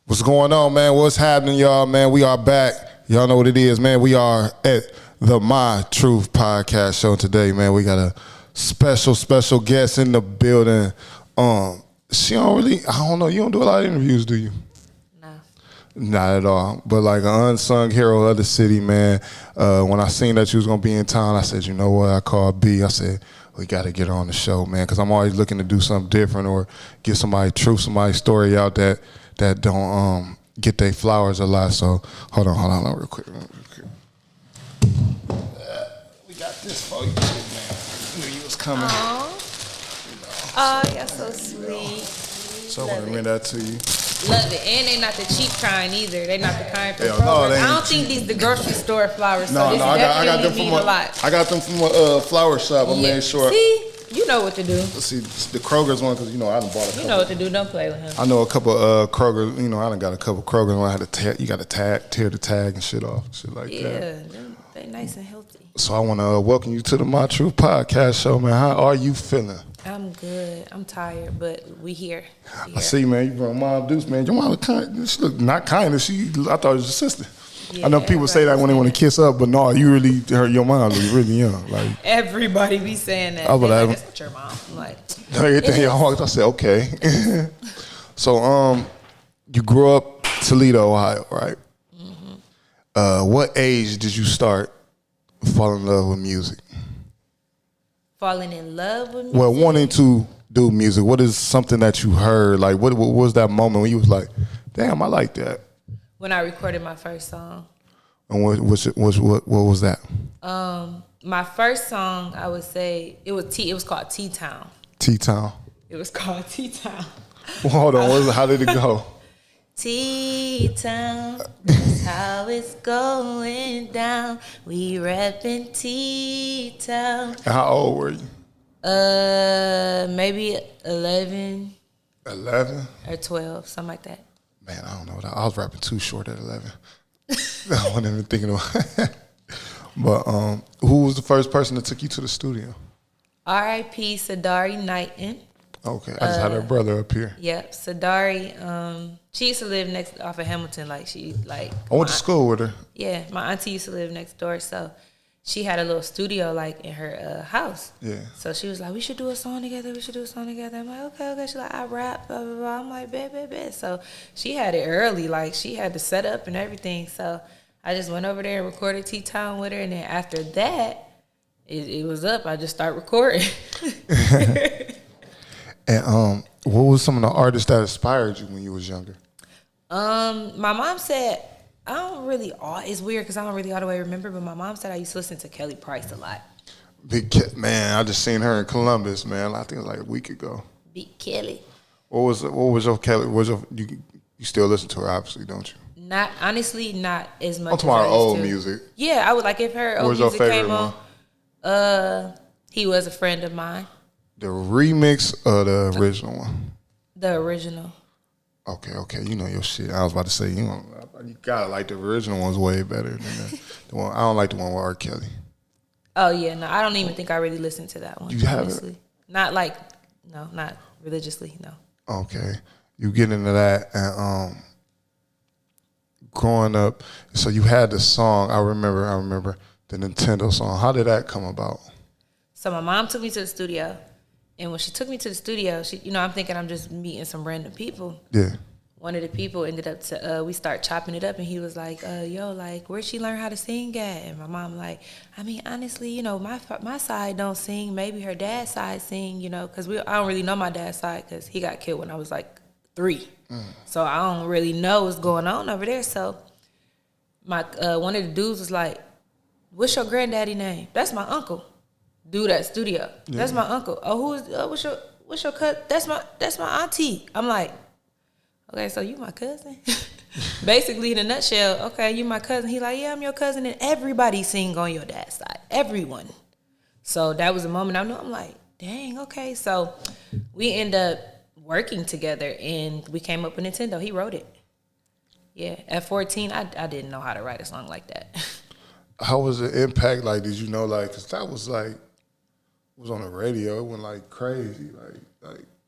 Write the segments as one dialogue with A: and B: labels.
A: What's going on, man? What's happening, y'all, man? We are back. Y'all know what it is, man. We are at the My Truth podcast show today, man. We got a special guest in the building. She don't really, I don't know, you don't do a lot of interviews, do you?
B: No.
A: Not at all. But like an unsung hero of the city, man. When I seen that you was going to be in town, I said, you know what? I called B. I said, we got to get her on the show, man, because I'm always looking to do something different or get somebody's truth, somebody's story out that don't get their flowers a lot. So hold on real quick. We got this for you, man. I knew you was coming.
B: Oh, you're so sweet.
A: So I want to bring that to you.
B: Love it. And they not the cheap kind either. They not the kind from
A: Hell no, they
B: I don't
A: ain't
B: think these the grocery store flowers.
A: No,
B: so
A: I got them from
B: a lot.
A: I got them from a flower shop. I made sure.
B: See, you know what to do.
A: See the Kroger's one because I done bought a couple.
B: You know what to do. Don't play with him.
A: I know a couple Kroger. I done got a couple Kroger's when I had to you got to tear the tag and shit off, shit like that.
B: Yeah, they nice and healthy.
A: So I want to welcome you to the My Truth podcast show, man. How are you feeling?
B: I'm good. I'm tired, but we here.
A: I see, man. You brought Mom Deuce, man. Your mom kind. She look not kind. I thought it was your sister. Yeah, I know people say that when they want to kiss up, but no, you really your mom look really young. Like
B: everybody be saying that.
A: I was like,
B: that's not your mom. I'm like,
A: I said okay. So you grew up Toledo, Ohio, right? Mm-hmm. What age did you start falling in love with music?
B: Falling in love with music?
A: Well, wanting to do music. What is something that you heard? Like, what was that moment when you was like, damn, I like that?
B: When I recorded my first song.
A: And what was that?
B: My first song, I would say, it was called T-Town.
A: T-Town?
B: It was called T-Town.
A: Well, hold on, how did it go?
B: T-Town, that's how it's going down. We reppin' T-Town.
A: And how old were you?
B: Maybe 11.
A: 11?
B: Or 12, something like that.
A: Man, I don't know. I was rapping Too Short at 11. I wasn't even thinking about it. But who was the first person that took you to the studio?
B: R.I.P. Sadari Knighton.
A: Okay, I just had her brother up here.
B: Yep, Sadari. She used to live next off of Hamilton. I
A: went to school with her.
B: Yeah, my auntie used to live next door, so she had a little studio in her house.
A: Yeah.
B: So she was like, we should do a song together. I'm like, okay. She's like, I rap, blah, blah, blah. I'm like, bet. So she had it early. She had the setup and everything. So I just went over there and recorded T-Town with her. And then after that, it was up. I just started recording.
A: And what was some of the artists that inspired you when you was younger?
B: My mom said, it's weird because I don't really all the way remember, but my mom said I used to listen to Kelly Price a lot.
A: Man, I just seen her in Columbus, man. I think it was like a week ago.
B: Big Kelly.
A: What was your Kelly? You still listen to her, obviously, don't you?
B: Not as much.
A: I'm talking about old music.
B: Yeah, I would like if her old music came on. He Was a Friend of Mine.
A: The remix or the original one?
B: The original.
A: Okay. You know your shit. I was about to say, you gotta like the original one's way better than the one. I don't like the one with R. Kelly.
B: Oh, yeah. No, I don't even think I really listened to that one.
A: You
B: honestly. Not not religiously, no.
A: Okay. You get into that and growing up, so you had the song, I remember the Nintendo song. How did that come about?
B: So my mom took me to the studio. And when she took me to the studio, I'm thinking I'm just meeting some random people.
A: Yeah.
B: One of the people ended up we start chopping it up, and he was like, where'd she learn how to sing at? And my mom honestly, my side don't sing. Maybe her dad's side sing, because I don't really know my dad's side because he got killed when I was 3. So I don't really know what's going on over there. So my one of the dudes was like, what's your granddaddy name? That's my uncle. Do that studio. Yeah. That's my uncle. Oh, what's your cousin? That's my auntie. I'm like, okay, so you my cousin? Basically, in a nutshell, okay, you my cousin. He like, yeah, I'm your cousin, and everybody sing on your dad's side. Everyone. So that was a moment I knew. I'm like, dang, okay. So we end up working together, and we came up with Nintendo. He wrote it. Yeah, at 14, I didn't know how to write a song like that.
A: How was the impact? Did you know, because that was was on the radio. It went crazy.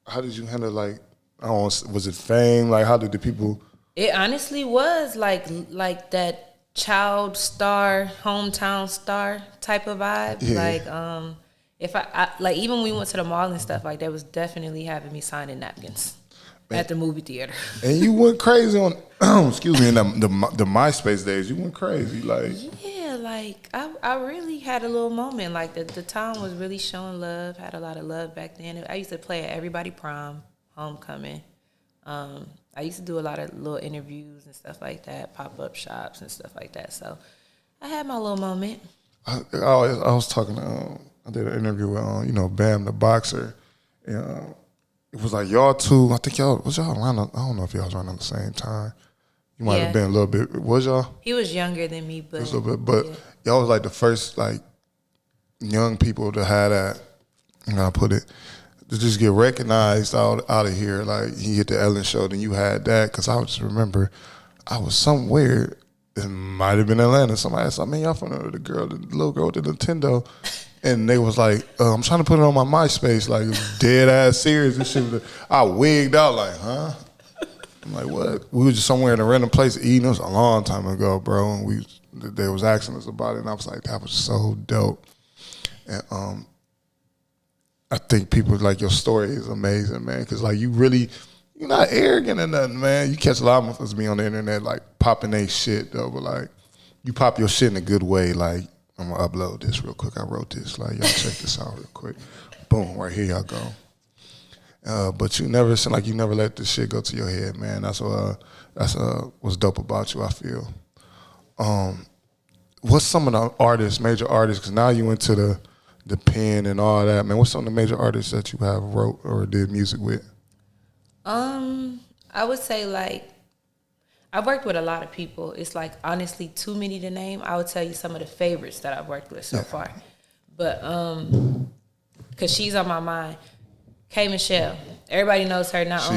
A: How did you handle was it fame? How did the people?
B: It honestly was like that child star, hometown star type of vibe.
A: Yeah.
B: Like if I like even when we went to the mall and stuff, like that was definitely having me signing napkins at the movie theater.
A: And you went crazy on excuse me, in the MySpace days. You went crazy, like.
B: Yeah, like I really had a little moment. Like the town was really showing love, had a lot of love back then. I used to play at everybody prom, homecoming. I used to do a lot of little interviews and stuff like that, pop-up shops and stuff like that. So I had my little moment.
A: I was talking to, I did an interview with, Bam the boxer. And, it was like y'all two, I think was y'all around, I don't know if y'all was around at the same time. You might have been a little bit, was y'all?
B: He was younger than me, but.
A: Just a little bit, but y'all was like the first, like, young people to have that, I put it, to just get recognized out of here. Like, he hit the Ellen show, then you had that, because I just remember I was somewhere, it might have been Atlanta, somebody asked, man, y'all from the little girl with the Nintendo, and they was like, I'm trying to put it on my MySpace, like, dead ass serious and shit. I wigged out like, huh? I'm like, what? We was just somewhere in a random place eating. It was a long time ago, bro, and they was asking us about it, and I was like, that was so dope. And I think people like your story is amazing, man, because like you're not arrogant or nothing, man. You catch a lot of motherfuckers be on the internet like popping they shit though, but like you pop your shit in a good way. Like, I'm gonna upload this real quick. I wrote this. Like, y'all check this out real quick. Boom, right here y'all go. But you never seem like you never let this shit go to your head, man. That's what's dope about you, I feel. What's some of the major artists? Because now you into the pen and all that, man. What's some of the major artists that you have wrote or did music with?
B: I would say like I've worked with a lot of people. It's like honestly too many to name. I would tell you some of the favorites that I've worked with so far, but because she's on my mind. K. Michelle. Everybody knows her not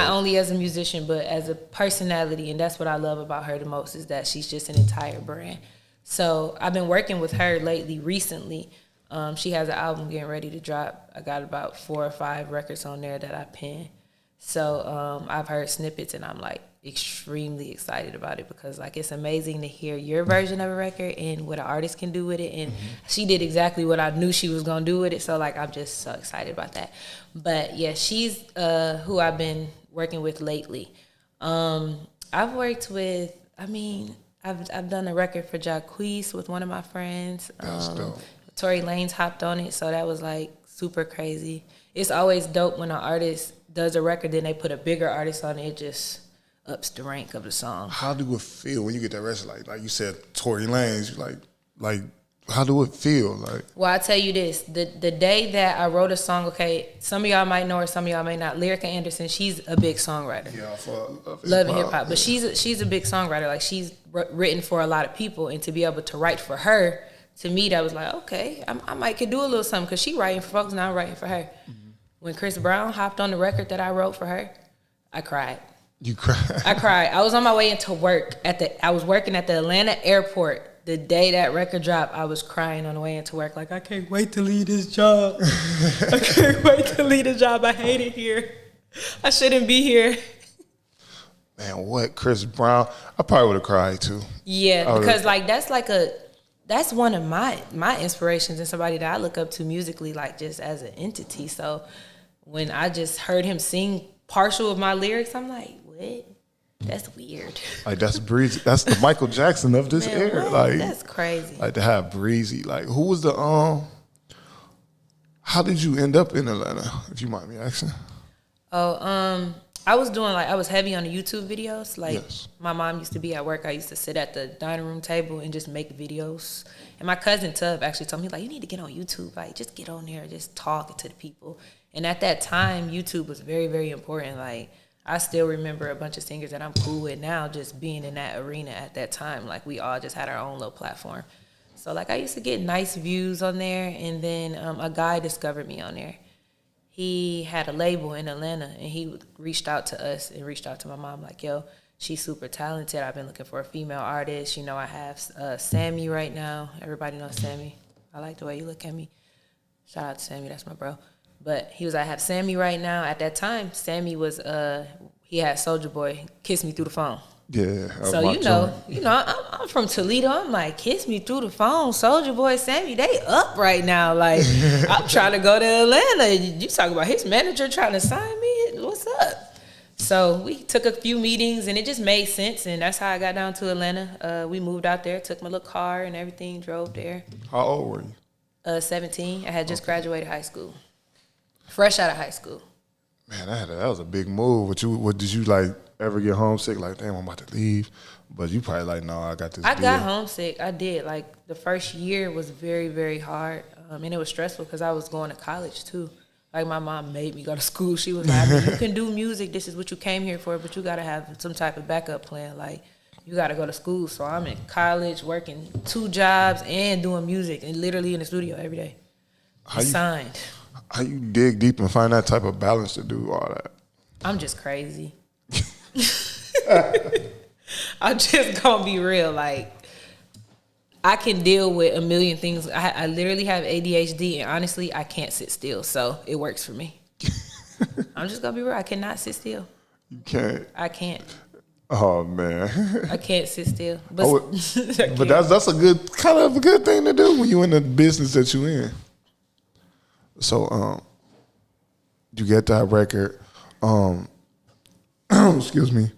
B: only as a musician but as a personality, and that's what I love about her the most is that she's just an entire brand. So I've been working with her recently. She has an album getting ready to drop. I got about 4 or 5 records on there that I penned. So I've heard snippets and I'm like extremely excited about it because like it's amazing to hear your version of a record and what an artist can do with it. And she did exactly what I knew she was gonna do with it. So like I'm just so excited about that. But yeah, she's who I've been working with lately. I've worked with, I've done a record for Jacquees with one of my friends.
A: That's dope.
B: Tory Lanez hopped on it, so that was like super crazy. It's always dope when an artist does a record, then they put a bigger artist on it. It just ups the rank of the song.
A: How do it feel when you get that record? Like you said, Tory Lanez. Like how do it feel? Like,
B: well, I tell you this: the day that I wrote a song, okay, some of y'all might know her, some of y'all may not. Lyrica Anderson, she's a big songwriter.
A: Yeah, for
B: Love and hip hop, but she's a big songwriter. Like she's written for a lot of people, and to be able to write for her. To me, that was like, okay, I might could do a little something because she writing for folks and I'm writing for her. Mm-hmm. When Chris Brown hopped on the record that I wrote for her, I cried.
A: You cried?
B: I cried. I was on my way into work. I was working at the Atlanta airport. The day that record dropped, I was crying on the way into work. Like, I can't wait to leave this job. I can't wait to leave this job. I hate it here. I shouldn't be here.
A: Man, what? Chris Brown? I probably would have cried too.
B: Yeah, because like that's one of my inspirations and somebody that I look up to musically, like just as an entity. So when I just heard him sing partial of my lyrics, I'm like, what? That's weird.
A: Like that's breezy. That's the Michael Jackson of this era.
B: What?
A: Like
B: that's crazy.
A: Like to have breezy. Like who was the How did you end up in Atlanta? If you mind me asking.
B: I was heavy on the YouTube videos. Like my mom used to be at work. I used to sit at the dining room table and just make videos. And my cousin Tub actually told me, like, you need to get on YouTube. Like, just get on there, just talk to the people. And at that time, YouTube was very, very important. Like, I still remember a bunch of singers that I'm cool with now just being in that arena at that time. Like, we all just had our own little platform. So, like, I used to get nice views on there. And then a guy discovered me on there. He had a label in Atlanta, and he reached out to us and reached out to my mom like, yo, she's super talented. I've been looking for a female artist. You know, I have Sammy right now. Everybody knows Sammy. I like the way you look at me. Shout out to Sammy. That's my bro. But he was like, I have Sammy right now. At that time, Sammy was he had Soulja Boy kiss me through the phone.
A: Yeah.
B: So I'm from Toledo. I'm like, kiss me through the phone. Soulja Boy, Sammy, they up right now. Like, I'm trying to go to Atlanta. You talk about his manager trying to sign me. What's up? So we took a few meetings, and it just made sense, and that's how I got down to Atlanta. We moved out there, took my little car and everything, drove there.
A: How old were you?
B: 17. I had just graduated high school. Fresh out of high school.
A: Man, that was a big move. What did you like ever get homesick? Like, damn, I'm about to leave. But you probably like, no, I got this.
B: I got homesick. I did. Like, the first year was very, very hard. And it was stressful because I was going to college, too. Like, my mom made me go to school. She was like, you can do music. This is what you came here for, but you got to have some type of backup plan. Like, you got to go to school. So I'm in college, working 2 jobs and doing music and literally in the studio every day. Signed.
A: How you dig deep and find that type of balance to do all that?
B: I'm just crazy. I'm just going to be real. Like, I can deal with a million things. I literally have ADHD, and honestly, I can't sit still. So it works for me. I'm just going to be real. I cannot sit still.
A: You can't?
B: I can't.
A: Oh, man.
B: I can't sit still. But
A: that's a good thing to do when you're in the business that you're in. So, you get that record. Excuse me.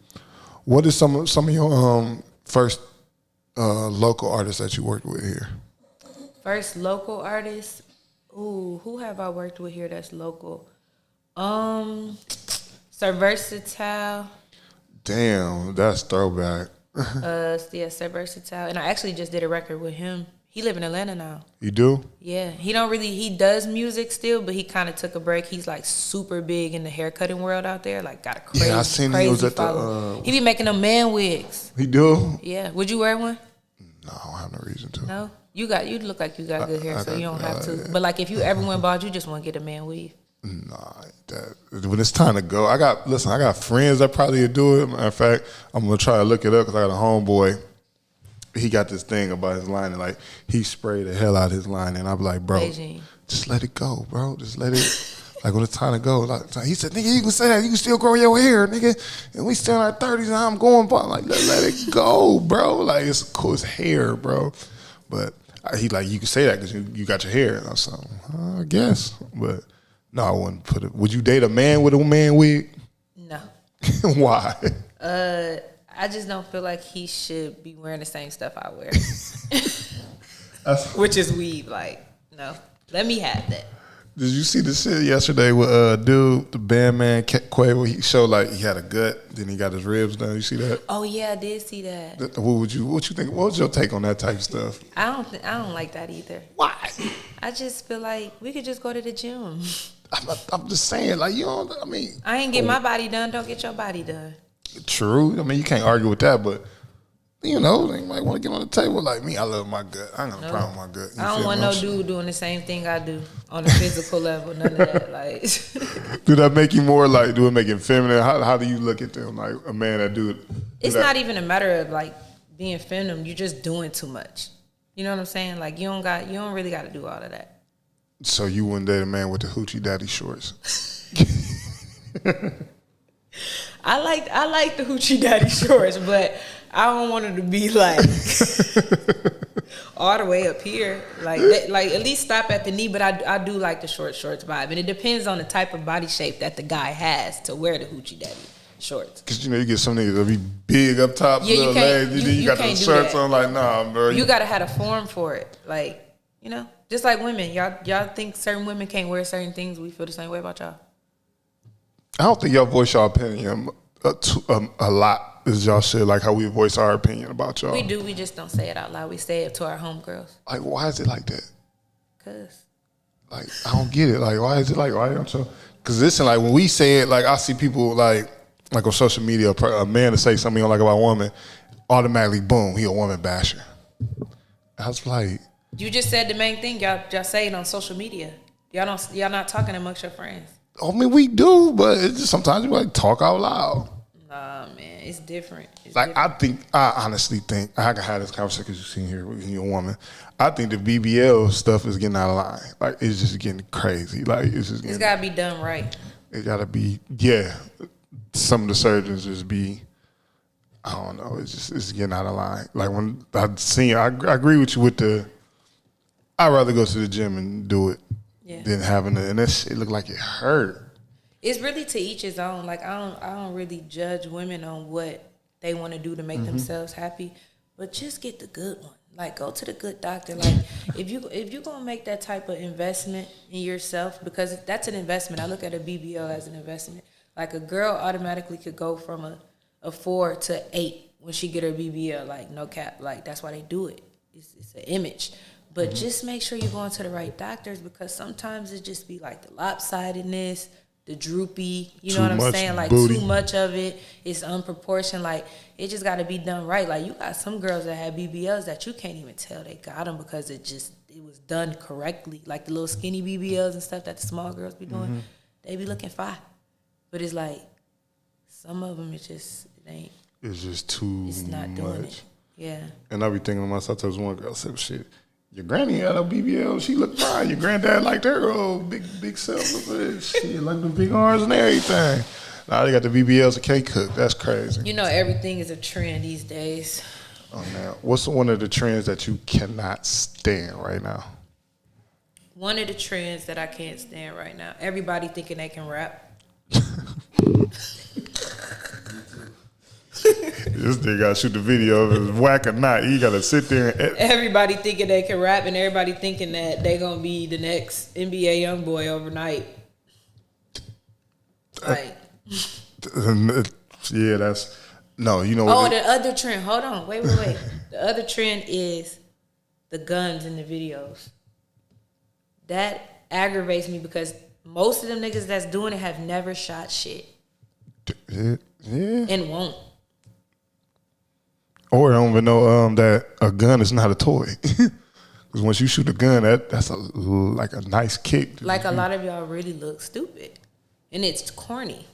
A: What is some of your first local artists that you worked with here?
B: First local artist? Ooh, who have I worked with here that's local? Sir Versatile.
A: Damn, that's throwback.
B: Yeah, Sir Versatile. And I actually just did a record with him. He live in Atlanta now.
A: You do?
B: Yeah. He does music still, but he kind of took a break. He's like super big in the haircutting world out there. Like got a crazy,
A: I seen he was at
B: follow. He be making them man wigs.
A: He do?
B: Yeah. Would you wear one?
A: No, I don't have no reason to.
B: No? You look like you got good hair, so you don't have to. But like if you ever went bald, you just want to get a man weave.
A: Nah, when it's time to go, I got friends that probably would do it. Matter of fact, I'm gonna try to look it up because I got a homeboy. He got this thing about his line, and like he sprayed the hell out of his line, and I'm like, bro,
B: Beijing.
A: Just let it go, bro. Just let it. Like when it's time to go, like he said, nigga, you can say that, you can still grow your hair, nigga. And we still in our 30s, and I'm going, but like let it go, bro. Like it's cool, it's hair, bro. But he like you can say that because you got your hair. And I was like, I guess, but no, I wouldn't put it. Would you date a man with a man wig?
B: No.
A: Why?
B: I just don't feel like he should be wearing the same stuff I wear. Which is weave. Like, no. Let me have that.
A: Did you see the shit yesterday with dude, the bandman Quavo? He showed like he had a gut, then he got his ribs done. You see that?
B: Oh yeah, I did see that.
A: What you think? What was your take on that type of stuff?
B: I don't like that either.
A: Why?
B: I just feel like we could just go to the gym.
A: I'm just saying, like, you know, I mean,
B: I ain't get my body done. Don't get your body done.
A: True. I mean, you can't argue with that, but you know, they might want to get on the table. Like me, I love my gut. I ain't got no problem with my gut.
B: I don't want no dude doing the same thing I do on a physical level. None of that. Like,
A: do that make you more like? Do it make him feminine? How do you look at them? Like a man that do it?
B: It's not even a matter of like being feminine. You're just doing too much. You know what I'm saying? Like you don't really got to do all of that.
A: So you wouldn't date a man with the hoochie daddy shorts?
B: I like the hoochie daddy shorts, but I don't want it to be like all the way up here. Like at least stop at the knee. But I do like the shorts vibe, and it depends on the type of body shape that the guy has to wear the hoochie daddy shorts. Because
A: you know you get some niggas that be big up top, little legs. You got the shirts on. Like nah, bro.
B: You gotta have a form for it. Like you know, just like women. Y'all think certain women can't wear certain things. We feel the same way about y'all.
A: I don't think y'all voice y'all opinion a lot as y'all should, like how we voice our opinion about y'all.
B: We do. We just don't say it out loud. We say it to our homegirls.
A: Like, why is it like that?
B: Cause.
A: Like, I don't get it. Like, why is it like, why don't you? Because listen, like when we say it, like I see people like on social media, a man to say something he don't like about a woman, automatically, boom, he a woman basher. I was like.
B: You just said the main thing. Y'all say it on social media. Y'all not talking amongst your friends.
A: I mean, we do, but it's just sometimes you like talk out loud.
B: Nah, man, it's different.
A: I honestly think I can have this conversation because you've seen here with your woman. I think the BBL stuff is getting out of line. Like it's just getting crazy. Like it's just. It's
B: gotta be done right.
A: It gotta be, yeah. some of the surgeons just be, I don't know, it's getting out of line. Like when I agree with you with I'd rather go to the gym and do it than having it, and that shit look like it hurt.
B: It's really to each his own. Like I don't really judge women on what they want to do to make themselves happy, but just get the good one. Like go to the good doctor. Like if you gonna make that type of investment in yourself, because that's an investment. I look at a BBL as an investment. Like a girl automatically could go from a 4 to 8 when she get her BBL. Like no cap. Like that's why they do it. It's an image. But just make sure you're going to the right doctors, because sometimes it just be like the lopsidedness, the droopy, you know what I'm saying? Like too much of it is unproportioned. Like it just got to be done right. Like you got some girls that have BBLs that you can't even tell they got them because it was done correctly. Like the little skinny BBLs and stuff that the small girls be doing, they be looking fine. But it's like some of them, it ain't.
A: It's just too much. It's not doing it.
B: Yeah.
A: And I be thinking to myself, there was one girl said, shit, your granny had a BBL. She looked fine. Your granddad liked her old big self. She like the big arms and everything. Now they got the BBLs that can't cook. That's crazy.
B: You know, everything is a trend these days.
A: Oh, now, what's one of the trends that you cannot stand right now?
B: One of the trends that I can't stand right now, everybody thinking they can rap.
A: This nigga got to shoot the video. If it's whack or not, he got to sit there.
B: Everybody thinking they can rap, and everybody thinking that they going to be the next NBA young boy overnight. Like.
A: Yeah, that's. No, you know what?
B: The other trend. Hold on. Wait. The other trend is the guns in the videos. That aggravates me because most of them niggas that's doing it have never shot shit.
A: Yeah.
B: And won't.
A: Or don't even know that a gun is not a toy. Because once you shoot a gun, that's like a nice kick.
B: Like a lot of y'all really look stupid. And it's corny.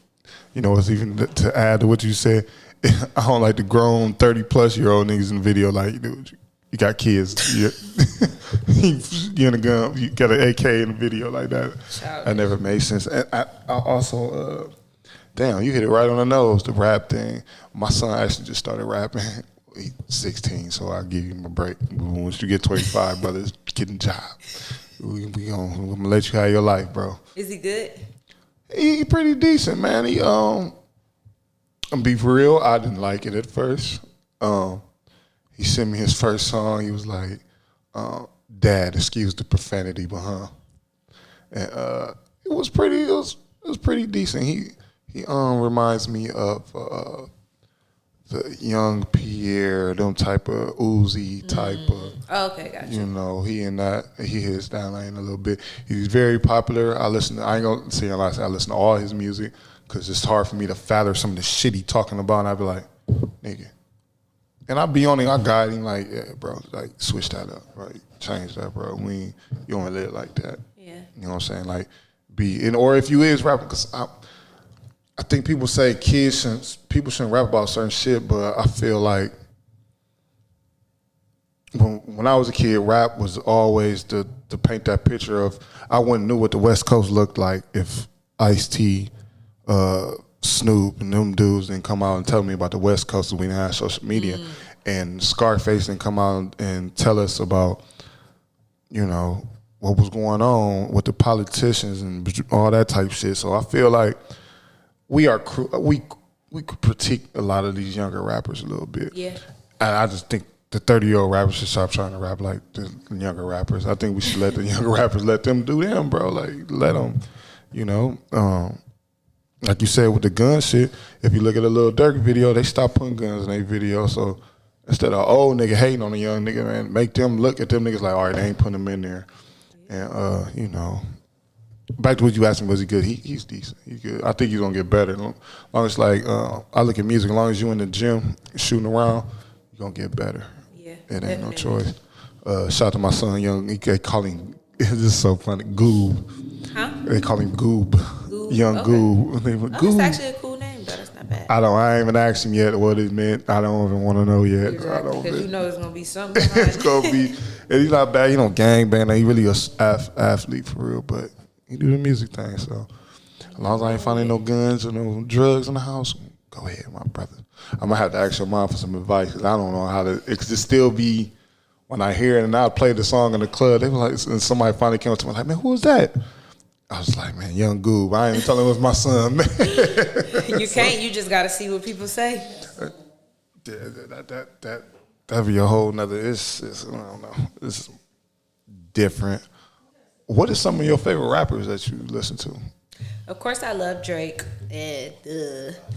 A: You know, it's even to add to what you said, I don't like the grown 30-plus-year-old niggas in the video. Like, dude, you got kids. You're in a gun. You got an AK in the video like that. That never made sense. And I also, damn, you hit it right on the nose, the rap thing. My son actually just started rapping. He's 16, so I'll give him a break. Once you get 25, brother, get a job. We're gonna let you have your life, bro.
B: Is he good?
A: He pretty decent, man. I'm be for real, I didn't like it at first. He sent me his first song. He was like, "Dad, excuse the profanity, but and it was pretty decent. He reminds me of the young Pierre, them type of Uzi type of.
B: Oh, okay, gotcha.
A: You know, he hits down lane a little bit. He's very popular. I ain't gonna say a lot. I listen to all his music because it's hard for me to fathom some of the shit he talking about. And I be like, nigga, and I be on him. I guide him like, yeah, bro, like switch that up, right? Change that, bro. You don't live like that.
B: Yeah.
A: You know what I'm saying? Like, or if you is rapping, because I think people say people shouldn't rap about certain shit, but I feel like when I was a kid, rap was always to paint that picture of, I wouldn't knew what the West Coast looked like if Ice-T, Snoop, and them dudes didn't come out and tell me about the West Coast when we didn't have social media, and Scarface didn't come out and tell us about, you know, what was going on with the politicians and all that type shit. So I feel like we could critique a lot of these younger rappers a little bit.
B: Yeah.
A: And I just think the 30-year-old rappers should stop trying to rap like the younger rappers. I think we should let the younger rappers, let them do them, bro. Like, let them, you know. Like you said with the gun shit, if you look at a Lil Durk video, they stopped putting guns in their video. So instead of old nigga hating on a young nigga, man, make them look at them niggas like, all right, they ain't putting them in there. And, you know. Back to what you asked me, was he good? He's decent. He's good. I think he's gonna get better. As long as I look at music, as long as you in the gym shooting around, you're gonna get better.
B: Yeah.
A: It ain't no choice. Shout out to my son, Young. They call him. This is so funny. Goob.
B: Huh?
A: They call him Goob. Young
B: okay.
A: Goob.
B: That's actually a cool name, though. That's not bad.
A: I ain't even asked him yet what it meant. I don't even want to know yet.
B: Exactly, because you know it's gonna be something behind
A: it's gonna be. And he's not bad. You know, gang bang. He really a athlete for real, but he do the music thing. So, As long as I ain't finding no guns or no drugs in the house, go ahead, my brother. I'm gonna have to ask your mom for some advice because I don't know how to. It could just still be when I hear it and I play the song in the club. They were like, and somebody finally came up to me like, man, who was that? I was like, man, Young Goob. I ain't even telling it was my son, man.
B: You can't. You just got to see what people say.
A: That'd be a whole nother. It's I don't know. It's different. What are some of your favorite rappers that you listen to?
B: Of course, I love Drake. And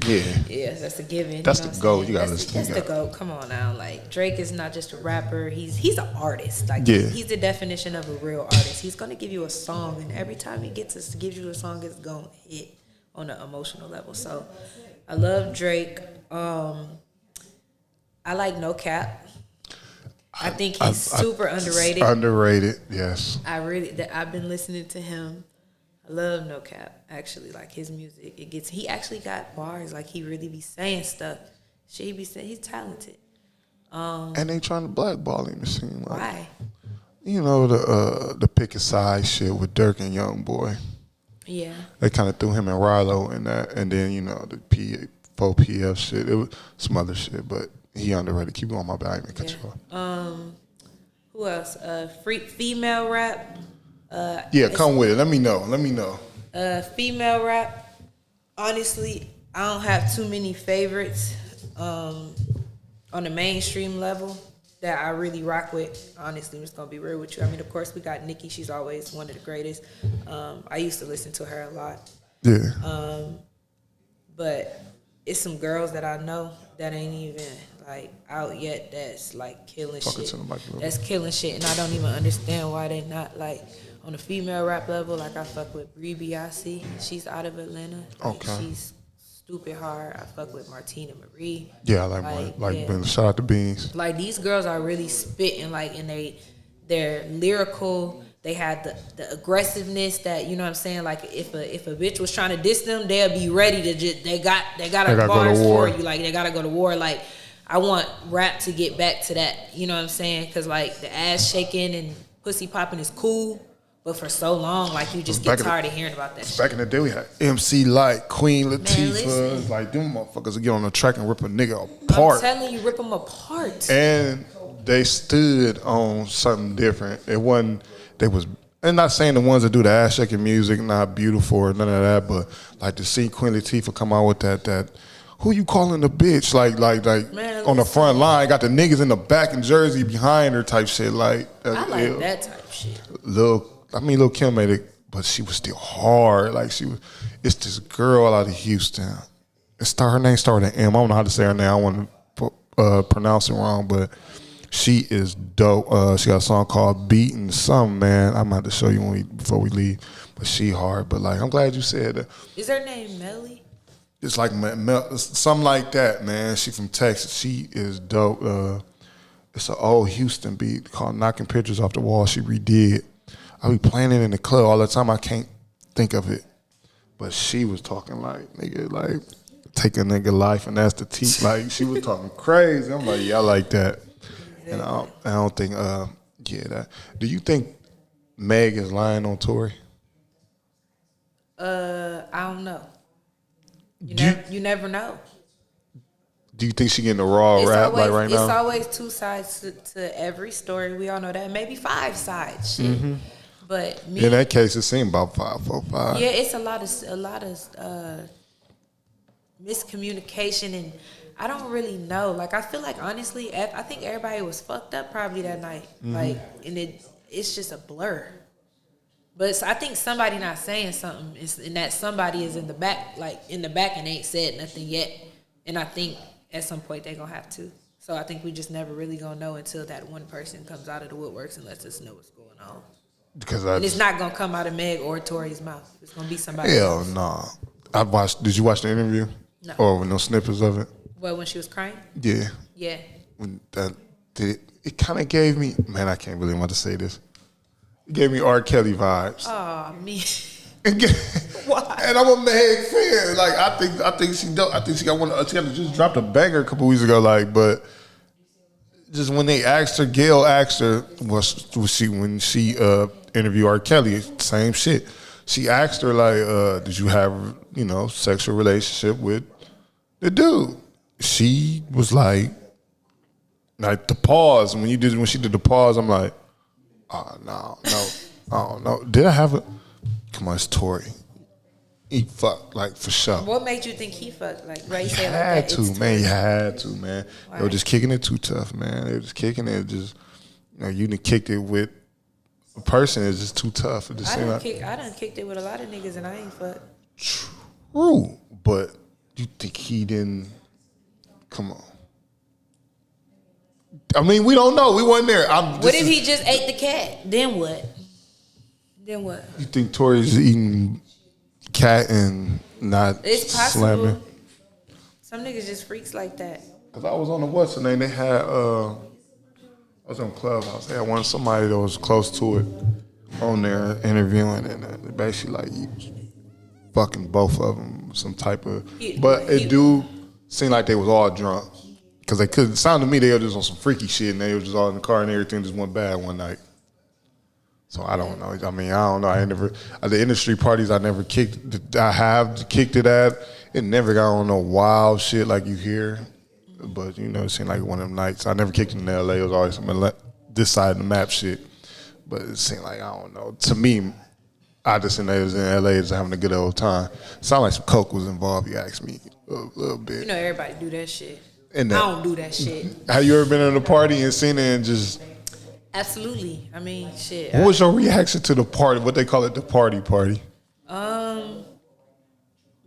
B: yeah, that's a given.
A: That's the GOAT. You gotta listen.
B: That's the GOAT. Come on now, like Drake is not just a rapper. He's an artist. Like he's the definition of a real artist. He's gonna give you a song, and every time he gives you a song, it's gonna hit on an emotional level. So, I love Drake. I like No Cap. I think he's super underrated.
A: Underrated, yes.
B: I've been listening to him. I love No Cap, actually. Like, his music, he actually got bars. Like, he really be saying stuff. Shit, he be saying, he's talented.
A: And they trying to blackball him, it seems like.
B: Why?
A: You know, the pick a side shit with Dirk and Young Boy.
B: Yeah.
A: They kind of threw him and Rilo in that. And then, you know, the 4PF shit. It was some other shit, but he underrated. Keep going, my bad. I didn't cut you off.
B: Who else? Female rap.
A: Come with it. Let me know.
B: Female rap. Honestly, I don't have too many favorites on the mainstream level that I really rock with. Honestly, I'm just gonna be real with you. I mean, of course, we got Nicki. She's always one of the greatest. I used to listen to her a lot.
A: Yeah.
B: But it's some girls that I know that ain't even like out yet. That's like killing shit. That's killing shit, and I don't even understand why they not like on the female rap level. Like I fuck with Bree B.I.C. She's out of Atlanta.
A: Okay.
B: She's stupid hard. I fuck with Martina Marie.
A: Yeah, I like shout out to Beans.
B: Like these girls are really spitting like in they're lyrical. They had the aggressiveness that, you know what I'm saying? Like if a bitch was trying to diss them, they'll be ready to just they got bars for you. Like they gotta go to war. Like I want rap to get back to that. You know what I'm saying? Because like the ass shaking and pussy popping is cool. But for so long, like you just get tired of hearing about that shit.
A: Back in the day, we had MC Light, Queen Latifah. Like them motherfuckers would get on the track and rip a nigga apart.
B: I'm telling you, rip them apart.
A: And they stood on something different. It wasn't. And not saying the ones that do the ass shaking music not beautiful or none of that, but like to see Queen Latifah come out with that who you calling the bitch? Like man, on the front line, got the niggas in the back in Jersey behind her type shit. Like
B: I like that type shit.
A: Lil' Kim made it, but she was still hard. Like it's this girl out of Houston. Her name started with M. I don't know how to say her name. I don't want to pronounce it wrong, but she is dope. She got a song called Beatin' Something, man. I'm about to show you before we leave. But she hard. But like, I'm glad you said that.
B: Is her name Melly?
A: It's like something like that, man. She from Texas. She is dope. It's an old Houston beat called Knocking Pictures Off the Wall. She redid. I be playing it in the club all the time. I can't think of it. But she was talking like, nigga, like, take a nigga life and that's the teeth. Like, she was talking crazy. I'm like, yeah, I like that. And I don't think, that. Do you think Meg is lying on Tory?
B: I don't know. You never know.
A: Do you think she getting a raw rap like right now?
B: It's always two sides to every story. We all know that. Maybe 5 sides. Shit. Mm-hmm. But
A: in that case, it seemed about 5, 4, 5.
B: Yeah, it's a lot of miscommunication, and I don't really know. Like I feel like honestly, I think everybody was fucked up probably that night. Mm-hmm. Like, and it's just a blur. But I think somebody not saying something, and that somebody is in the back, and ain't said nothing yet. And I think at some point they gonna have to. So I think we just never really gonna know until that one person comes out of the woodworks and lets us know what's going on. And it's not gonna come out of Meg or Tory's mouth. It's gonna be somebody else.
A: Hell no. Did you watch the interview?
B: No.
A: Or no snippets of it?
B: Well, when she was crying?
A: Yeah.
B: Yeah.
A: It kind of gave me, man, I can't believe I'm about to say this. It gave me R. Kelly vibes.
B: Oh, me.
A: Why? And I'm a Meg fan. Like I think she dope. I think she got one. She just dropped a banger a couple weeks ago. Like, but just when they asked her, Gail asked her, when she interviewed R. Kelly, same shit. she asked her like, did you have, sexual relationship with the dude? She was like the pause. When she did the pause, I'm like, oh no, I don't know. Did I have a? Come on, it's Tory. He fucked, like, for sure.
B: What made you think he fucked? Like, right?
A: He
B: say
A: had
B: like that,
A: to, man. He had to, man.
B: Why?
A: They were just kicking it too tough, man. They were just kicking it. Just, you done kicked it with a person. It's just too tough. It just
B: I done kicked it with a lot of niggas and I ain't fucked.
A: True, but you think he didn't? Come on. I mean, we don't know. We wasn't there.
B: What if he just ate the cat? Then what?
A: You think Tory's eating cat and not
B: It's possible.
A: slamming?
B: Some niggas just freaks like that.
A: Cause I was on the what's the name? They had I was on Clubhouse. They had somebody that was close to it on there interviewing, and they basically like fucking both of them some type of. But it do seem like they was all drunk because they couldn't. Sound to me they were just on some freaky shit, and they were just all in the car, and everything just went bad one night. So I don't know. I mean, I don't know. I never at the industry parties. I never kicked. I have kicked it at. It never got on no wild shit like you hear. But it seemed like one of them nights. I never kicked it in LA. It was always some this side of the map shit. But it seemed like I don't know. To me, I just think they was in LA just having a good old time. Sound like some coke was involved. You asked me a little bit.
B: Everybody do that shit.
A: And
B: I don't do that shit.
A: Have you ever been at a party and seen it and just?
B: Absolutely. I mean, shit.
A: What was your reaction to the party? What they call it, the party?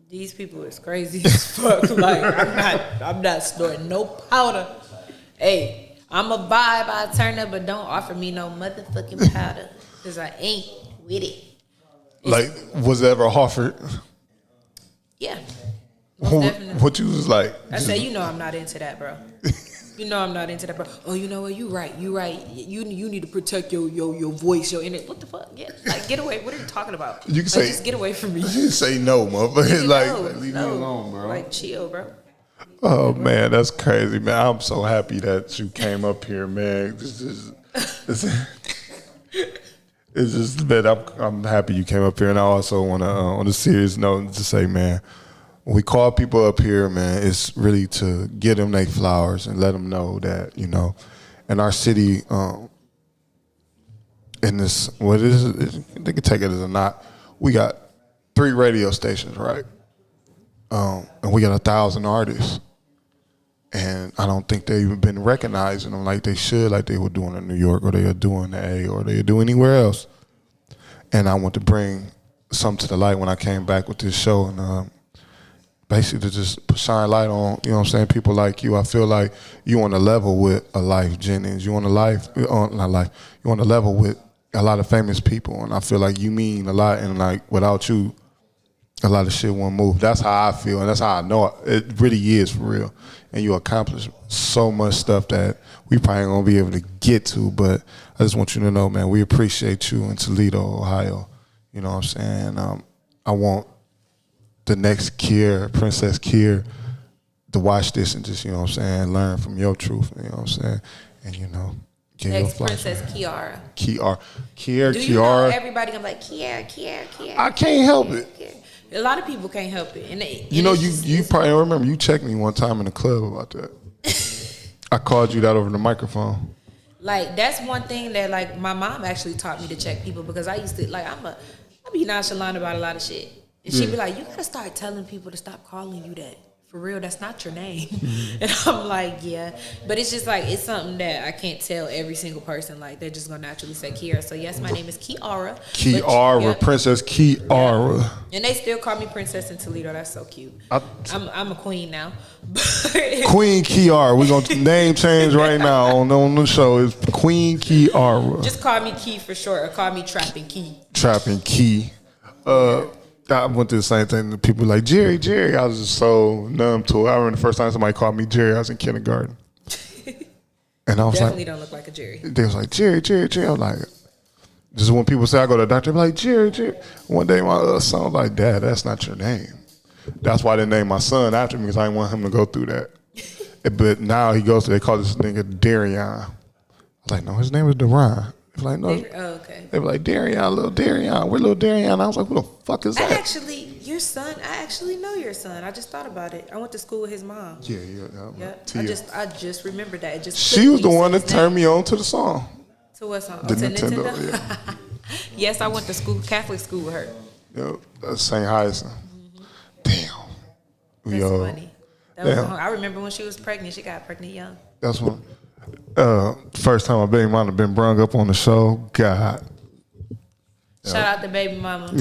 B: These people is crazy as fuck. Like, I'm not snorting no powder. Hey, I'm a vibe, I turn up, but don't offer me no motherfucking powder. Cause I ain't with it.
A: Like, was it ever offered?
B: Yeah. Most definitely.
A: What you was like?
B: I said, I'm not into that, bro. I'm not into that, bro. Oh, you know what? You right. You need to protect your voice, your inner. What the fuck? Yeah, like get away. What are you talking about?
A: You can say
B: just get away from me.
A: You say no, motherfucker. Like leave me alone, bro.
B: Like chill, bro.
A: Oh man, that's crazy, man. I'm so happy that you came up here, man. It's just man. I'm happy you came up here, and I also want to, on a serious note, to say, man. When we call people up here, man, it's really to give them their flowers and let them know that, in our city, in this, what is it? They can take it as a not. We got 3 radio stations, right? And we got 1,000 artists. And I don't think they've even been recognizing them like they should, like they were doing in New York, or they are doing the A, or they do anywhere else. And I want to bring something to the light when I came back with this show, and basically to just shine light on, people like you. I feel like you on a level with a Life Jennings. You on a level with a lot of famous people, and I feel like you mean a lot, and like without you, a lot of shit won't move. That's how I feel, and that's how I know it really is for real. And you accomplish so much stuff that we probably ain't gonna be able to get to, but I just want you to know, man, we appreciate you in Toledo, Ohio. You know what I'm saying? I want the next Princess Keyiara, to watch this and just, learn from your truth, you know what I'm saying? And, get
B: Next Princess Keyiara.
A: Keyiara.
B: Everybody gonna be like, Keyiara.
A: I can't help it.
B: A lot of people can't help it. And
A: you probably remember, you checked me one time in the club about that. I called you that over the microphone.
B: Like, that's one thing that, like, my mom actually taught me to check people, because I used to, like, I be nonchalant about a lot of shit. And she'd be like, you gotta start telling people to stop calling you that. For real, that's not your name. Mm-hmm. And I'm like, yeah. But it's just like, it's something that I can't tell every single person. Like, they're just gonna naturally say Keyiara. So yes, my name is Keyiara.
A: Princess Keyiara.
B: Yeah. And they still call me Princess in Toledo. That's so cute. I'm a queen now.
A: Queen Keyiara. We're gonna name change right now on the show. It's Queen Keyiara.
B: Just call me Key for short, or call me Trapping Key.
A: Trapping Key. I went through the same thing. People were like, Gerry. I was just so numb to it. I remember the first time somebody called me Gerry, I was in kindergarten. And I was
B: definitely don't look like a Gerry.
A: They was like, Gerry. I was like, just when people say I go to the doctor, I'm like, Gerry. One day my son was like, Dad, that's not your name. That's why they named my son after me, because I didn't want him to go through that. But now he goes to, they call this nigga Darion. I was like, no, his name is Deron. Like, no.
B: Oh, okay.
A: They were like, Darian, little Darian. We're little Darian. I was like, who the fuck is that?
B: I actually know your son. I just thought about it. I went to school with his mom.
A: Yeah.
B: I just remembered that. It just
A: she was the one that turned me on to the song.
B: To what song?
A: The Nintendo. Yeah.
B: Yes, I went to school, Catholic school with her.
A: Yep, St. Hyacinth. Damn.
B: That's funny. I remember when she was pregnant. She got pregnant young.
A: That's when. First time my baby mama been brung up on the show. God.
B: Shout out to baby mama.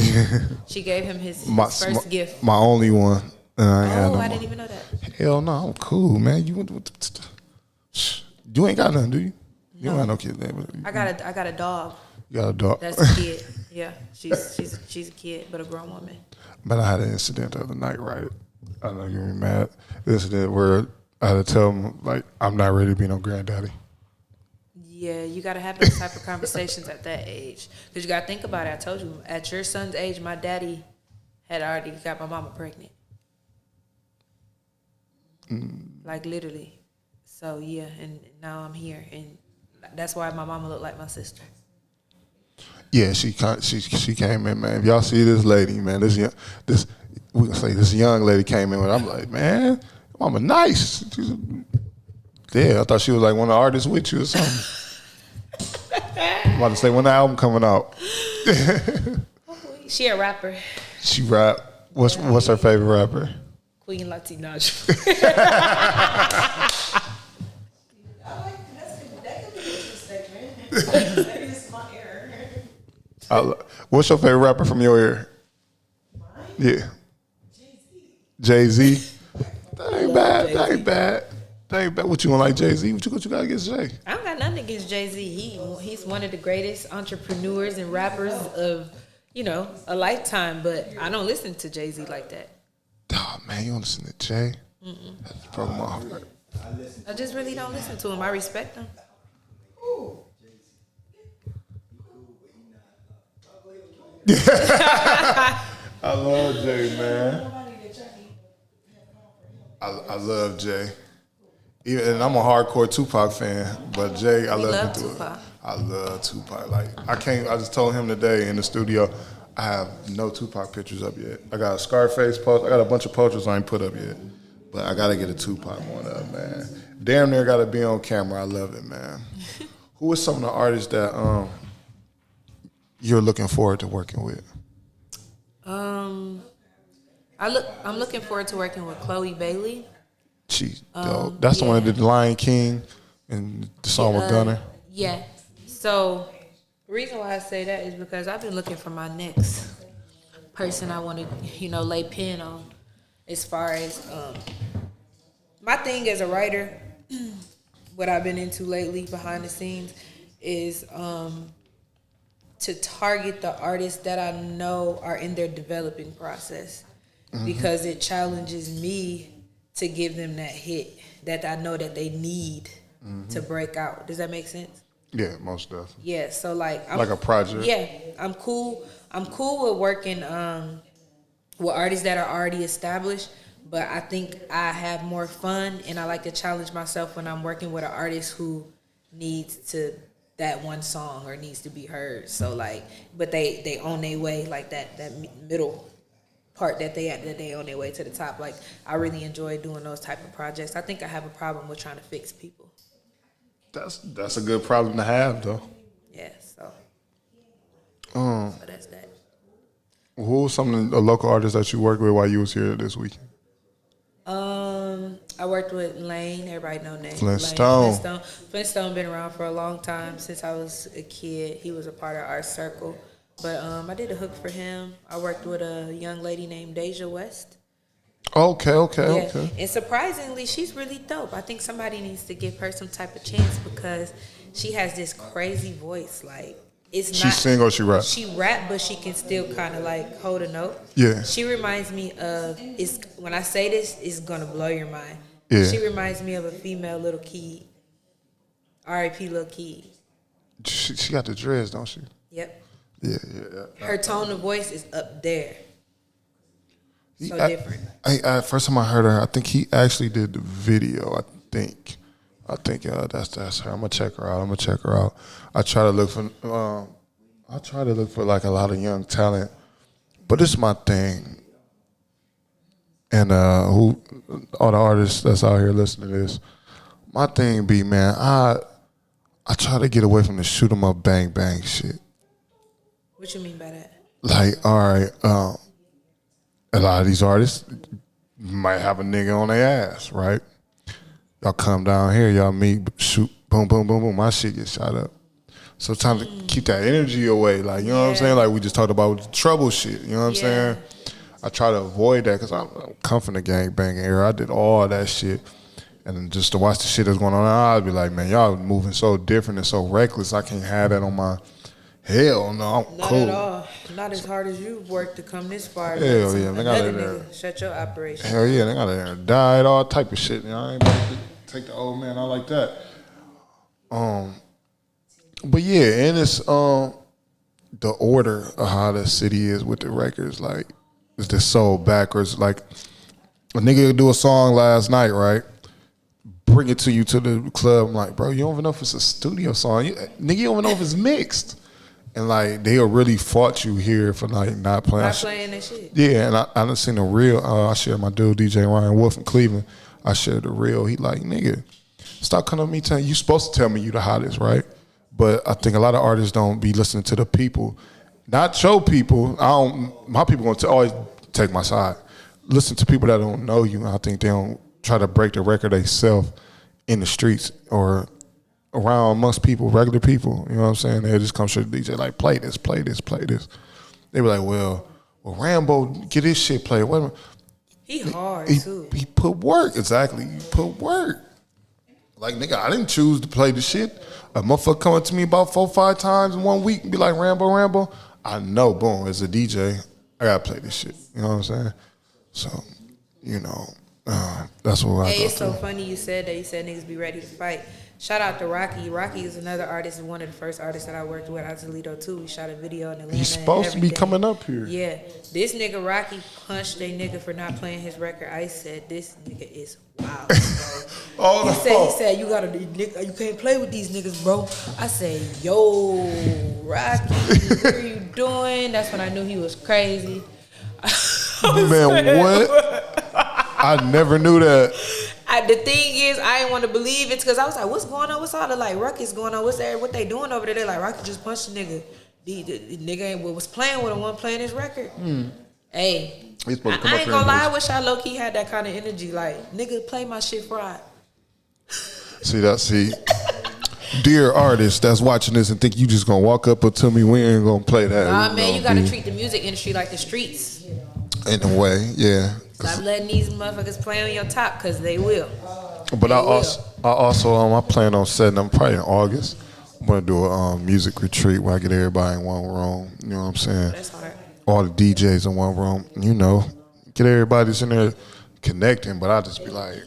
B: She gave him his first gift.
A: My only one.
B: I didn't even know that.
A: Hell no, I'm cool, man. You ain't got nothing, do you? You don't have no kids, man.
B: I got a dog.
A: You got a dog?
B: That's a kid. Yeah, she's a kid, but a grown woman.
A: But I had an incident the other night, right? I know you're mad. Incident where I had to tell him, like, I'm not ready to be no granddaddy.
B: Yeah, you got to have those type of conversations at that age. Because you got to think about it. I told you, at your son's age, my daddy had already got my mama pregnant. Like, literally. So, yeah, and now I'm here. And that's why my mama looked like my sister.
A: Yeah, she came in, man. If y'all see this lady, man, this young lady came in, and I'm like, man, mama nice. I thought she was like one of the artists with you or something. I'm about to say, when the album coming out?
B: She a rapper.
A: She rap. What's her favorite rapper?
B: Queen Latina.
A: What's your favorite rapper from your era?
B: Mine?
A: Yeah.
B: Jay-Z.
A: Jay-Z? That ain't bad. What you want, like Jay-Z? What you got against Jay?
B: I don't got nothing against Jay-Z. He's one of the greatest entrepreneurs and rappers of, a lifetime, but I don't listen to Jay-Z like that.
A: Oh, man, you don't listen to Jay? That's broke my heart.
B: I just really don't listen to him. I respect him.
A: I love Jay, man. I love Jay. And I'm a hardcore Tupac fan, but Jay, I love him too. I love Tupac. Like, I just told him today in the studio, I have no Tupac pictures up yet. I got a Scarface post. I got a bunch of posters I ain't put up yet. But I got to get a Tupac one up, man. Damn near got to be on camera. I love it, man. Who are some of the artists that you're looking forward to working with?
B: I'm looking forward to working with Chloe Bailey.
A: She's dope. That's the one that did The Lion King and the song with Gunna.
B: Yeah. So the reason why I say that is because I've been looking for my next person I want to, lay pen on. As far as my thing as a writer, what I've been into lately behind the scenes is to target the artists that I know are in their developing process, because it challenges me to give them that hit that I know that they need to break out. Does that make sense?
A: Yeah, most definitely.
B: Yeah, so like
A: a project.
B: Yeah, I'm cool with working with artists that are already established, but I think I have more fun and I like to challenge myself when I'm working with an artist who needs to that one song or needs to be heard. So like, but they on their way, like that middle part that they on their way to the top. Like, I really enjoy doing those type of projects. I think I have a problem with trying to fix people.
A: That's a good problem to have, though.
B: Yeah, so that's that.
A: Who were some of the local artists that you worked with while you was here this weekend?
B: I worked with Lane. Everybody know name.
A: Flintstone.
B: Flintstone been around for a long time, since I was a kid. He was a part of our circle. But I did a hook for him. I worked with a young lady named Deja West. Okay. And surprisingly, she's really dope. I think somebody needs to give her some type of chance because she has this crazy voice. Like,
A: she sing or she rap?
B: She rap, but she can still kind of like hold a note.
A: Yeah.
B: She reminds me of, when I say this, it's going to blow your mind.
A: Yeah.
B: She reminds me of a female Little Key. R.I.P. Little Key.
A: She got the dreads, don't she?
B: Yep.
A: Yeah.
B: Her tone of voice is up there. So different.
A: First time I heard her, I think he actually did the video, I think. I think that's her. I'm gonna check her out. I try to look for like a lot of young talent, but it's my thing. And who all the artists that's out here listening to this, my thing be, man, I try to get away from the shoot 'em up, bang bang shit.
B: What you mean by that?
A: Like, all right, a lot of these artists might have a nigga on their ass, right? Y'all come down here, y'all meet, shoot, boom, boom, boom, boom, my shit gets shot up. So it's time to keep that energy away, like, you know what I'm saying? Like we just talked about with the trouble shit, you know what I'm saying? I try to avoid that because I'm come from the gang banging era. I did all that shit. And then just to watch the shit that's going on, I'd be like, man, y'all moving so different and so reckless. I can't have that on my, hell no, I'm cool.
B: Not at all. Not as hard as you've worked to come this far.
A: Hell yeah, they got
B: nigga shut your operation.
A: Hell yeah, they got died, all type of shit. You know, I ain't about to take the old man out like that. But yeah, and it's the order of how the city is with the records, like, it's just so backwards. Like, a nigga do a song last night, right? Bring it to you to the club. I'm like, bro, you don't even know if it's a studio song. Nigga, you don't even know if it's mixed. And like, they'll really fault you here for like not playing.
B: Not playing that shit.
A: Yeah, and I done seen the real. I shared my dude DJ Ryan Wolf in Cleveland. I shared the real. He like, nigga, stop coming to me telling you supposed to tell me you the hottest, right? But I think a lot of artists don't be listening to the people. Not your people. My people gonna always take my side. Listen to people that don't know you. I think they don't try to break the record themselves in the streets or around amongst people, regular people. You know what I'm saying? They just come to the DJ like, play this, play this, play this. They be like, well, Rambo, get his shit played. What?
B: He hard too.
A: He put work, exactly. He put work. Like, nigga, I didn't choose to play the shit. A motherfucker coming to me about 4 or 5 times in 1 week and be like, Rambo. I know, boom, as a DJ, I gotta play this shit. You know what I'm saying? So, you know, that's what I go
B: it's so
A: through.
B: funny you said that. You said niggas be ready to fight. Shout out to Rocky. Rocky is another artist and one of the first artists that I worked with out of Toledo too. We shot a video in Atlanta.
A: He's supposed to be coming up here.
B: Yeah. This nigga Rocky punched a nigga for not playing his record. I said, this nigga is wild, bro. He said, you can't play with these niggas, bro. I said, yo, Rocky, what are you doing? That's when I knew he was crazy.
A: Man, what? I never knew that.
B: The thing is, I didn't want to believe it because I was like, what's going on? What's all the like ruckus going on? What they doing over there? They're like, Rocky just punched a nigga. The nigga was playing with him, wasn't playing his record. Hey, I ain't gonna lie, I wish I low-key had that kind of energy. Like, nigga, play my shit fried.
A: See, dear artists that's watching this and think you just gonna walk up to me, we ain't gonna play that.
B: Nah, man, you gotta treat the music industry like the streets.
A: In a way, yeah.
B: Stop letting these motherfuckers play on your top, because they will.
A: But I plan on setting them probably in August. I'm gonna do a music retreat where I get everybody in one room. You know what I'm saying?
B: That's hard.
A: All the DJs in one room. You know, get everybody that's in there connecting. But I just be like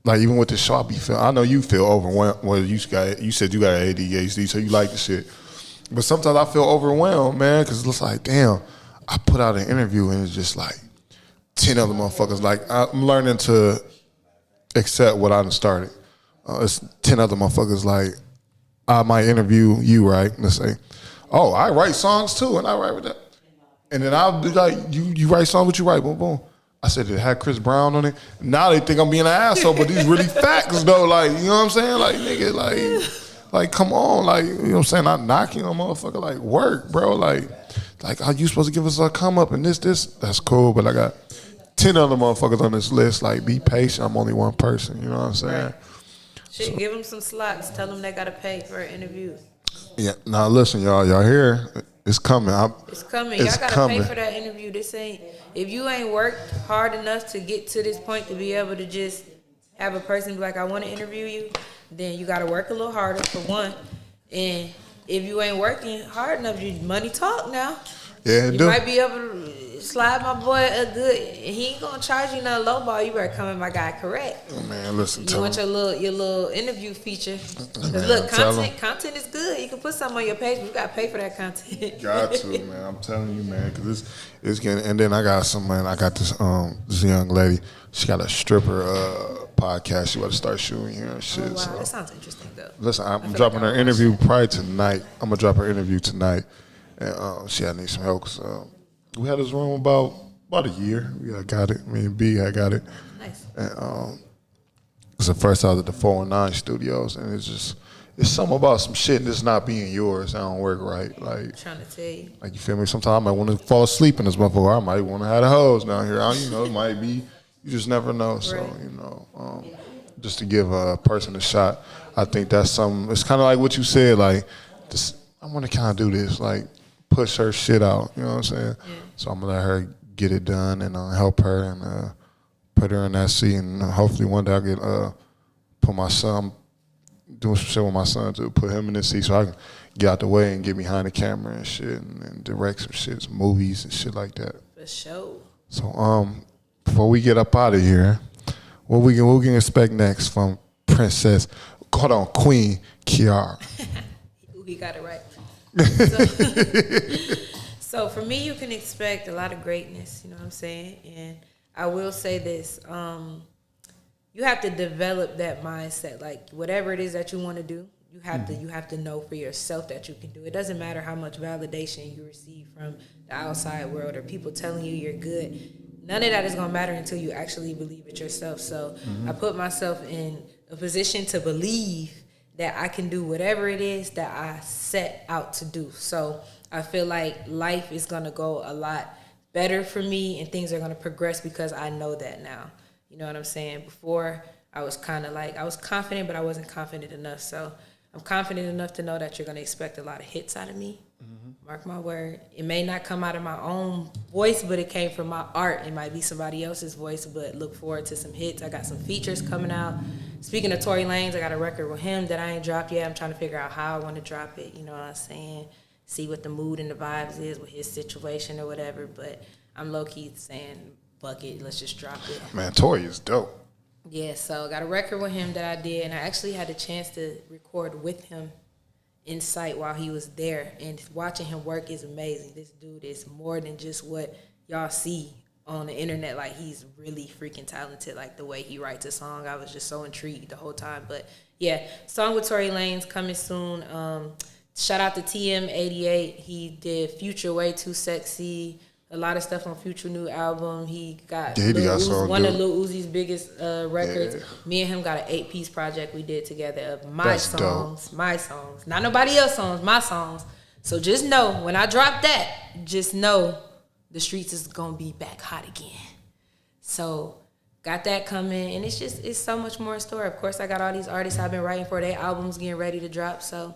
A: even with the show, I know you feel overwhelmed. Well, you said you got ADHD, so you like the shit. But sometimes I feel overwhelmed, man, because it's like, damn, I put out an interview and it's just like 10 other motherfuckers. Like, I'm learning to accept what I done started. It's 10 other motherfuckers. Like, I might interview you, right? Let's say, oh, I write songs too, and I write with that. And then I'll be like, you write songs, what you write? Boom, boom. I said, it had Chris Brown on it. Now they think I'm being an asshole, but these really facts though. Like, you know what I'm saying? Like, nigga, like, come on. Like, you know what I'm saying? Not knocking on motherfucker. Like, work, bro. Like, how you supposed to give us a come up and this? That's cool, but I got 10 other motherfuckers on this list. Like, be patient. I'm only one person. You know what I'm saying?
B: Shit, give them some slots. Tell them they got to pay for an interview.
A: Yeah. Now, listen, y'all here. It's coming.
B: It's coming. Y'all got to pay for that interview. If you ain't worked hard enough to get to this point to be able to just have a person be like, I want to interview you, then you got to work a little harder for one. And if you ain't working hard enough, you money talk now.
A: Yeah,
B: you might be able to slide my boy a good. He ain't gonna charge you no low ball. You better come in, my guy, correct.
A: Oh, man, listen.
B: You want your little interview feature. Cause look, content is good. You can put something on your page, but you gotta pay for that content.
A: Got to, man. I'm telling you, man, because it's getting. And then I got this young lady. She got a stripper podcast. She about to start shooting here and shit.
B: Oh, wow,
A: so.
B: that sounds interesting though.
A: Listen, I'm dropping her interview probably tonight. I'm gonna drop her interview tonight, and she had need some help. So we had this room about a year. We got it. Me and B had got it.
B: Nice.
A: And it's the first I was at the 419 studios, and it's something about some shit and just not being yours. That don't work right. Like
B: I'm trying to tell you.
A: Like you feel me? Sometimes I might want to fall asleep in this motherfucker. I might want to have the hose down here. It might be. You just never know. So just to give a person a shot, I think that's something. It's kind of like what you said. Like, I want to kind of do this. Like, push her shit out. You know what I'm saying? Yeah. So I'm gonna let her get it done and help her and put her in that seat. And hopefully one day I get put my son. Doing some shit with my son to put him in this seat so I can get out the way and get behind the camera and shit and direct some shit, some movies and shit like that.
B: For sure.
A: So before we get up out of here, what we can expect next from Queen Keyiara?
B: He got it right. So for me, you can expect a lot of greatness. You know what I'm saying? And I will say this. You have to develop that mindset. Like whatever it is that you want to do, you have to know for yourself that you can do it. It doesn't matter how much validation you receive from the outside world or people telling you you're good. None of that is gonna matter until you actually believe it yourself. So I put myself in a position to believe that I can do whatever it is that I set out to do. So I feel like life is gonna go a lot better for me and things are gonna progress because I know that now. You know what I'm saying? Before, I was kind of like, I was confident, but I wasn't confident enough. So I'm confident enough to know that you're going to expect a lot of hits out of me. Mark my word. It may not come out of my own voice, but it came from my art. It might be somebody else's voice, but look forward to some hits. I got some features coming out. Speaking of Tory Lanez, I got a record with him that I ain't dropped yet. I'm trying to figure out how I want to drop it. You know what I'm saying? See what the mood and the vibes is with his situation or whatever. But I'm low-key saying, fuck it, let's just drop it.
A: Man, Tory is dope.
B: Yeah, so got a record with him that I did, and I actually had a chance to record with him in sight while he was there. And watching him work is amazing. This dude is more than just what y'all see on the internet. Like, he's really freaking talented. Like, the way he writes a song, I was just so intrigued the whole time. But, yeah, song with Tory Lanez coming soon. Shout out to TM88. He did Future Way Too Sexy. A lot of stuff on Future new album. He got one of Lil Uzi's biggest records. Yeah. Me and him got an 8-piece project we did together of my songs. Not nobody else's songs, my songs. So just know, when I drop that, just know the streets is going to be back hot again. So got that coming, and it's so much more in store. Of course, I got all these artists I've been writing for. Their albums getting ready to drop. So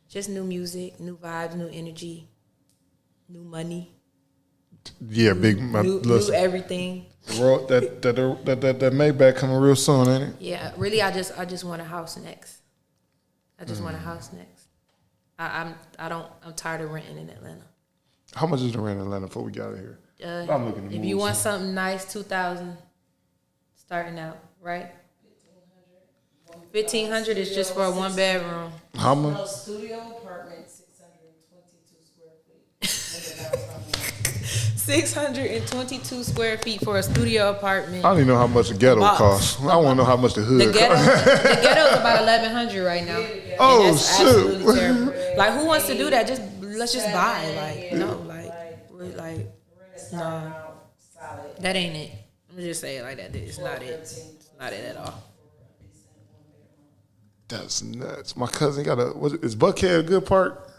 B: just new music, new vibes, new energy, new money.
A: Yeah,
B: new everything.
A: That Maybach coming real soon, ain't it?
B: Yeah, really, I just want a house next. I just want a house next. I'm tired of renting in Atlanta.
A: How much is the rent in Atlanta before we got out of here?
B: I'm looking to move. If you want something nice, $2,000 starting out, right? $1,500 is just for a 1-bedroom.
A: How much?
C: No, studio apartment, 622 square feet.
B: 622 square feet for a studio apartment.
A: I don't even know how much the ghetto costs. I want to know how much the hood
B: costs. The ghetto's about $1,100 right now.
A: Oh, shit.
B: Absolutely terrible. Like, who wants to do that? Let's just buy. No. That ain't it. Let me just say it like that. It's not it. It's not it at all.
A: That's nuts. My cousin got is Buckhead a good part?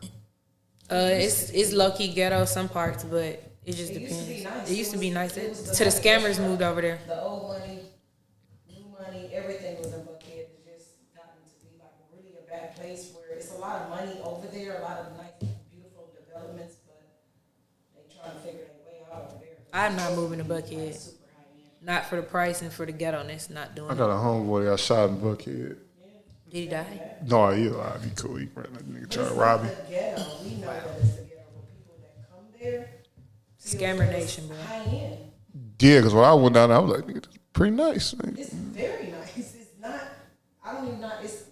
B: It's low-key ghetto some parts, but it just depends. It used to be nice. Till the scammers moved over there.
C: The old money, new money, everything was in Buckhead. It just gotten to be like really a bad place where it's a lot of money over there, a lot of nice, beautiful developments, but they trying to figure their way out over there.
B: I'm not moving to Buckhead. Not for the price and for the ghetto-ness, not doing it.
A: I got a homeboy that got shot in Buckhead.
B: Did he die?
A: No, he alive. He cool. He ran that nigga trying to rob him.
C: We know that it's the ghetto, but people that come there,
B: Scammer Nation, bro.
C: high-end.
A: Yeah, because when I went down there, I was like, nigga, this is pretty nice.
C: It's very nice. It's not, I don't even know, it's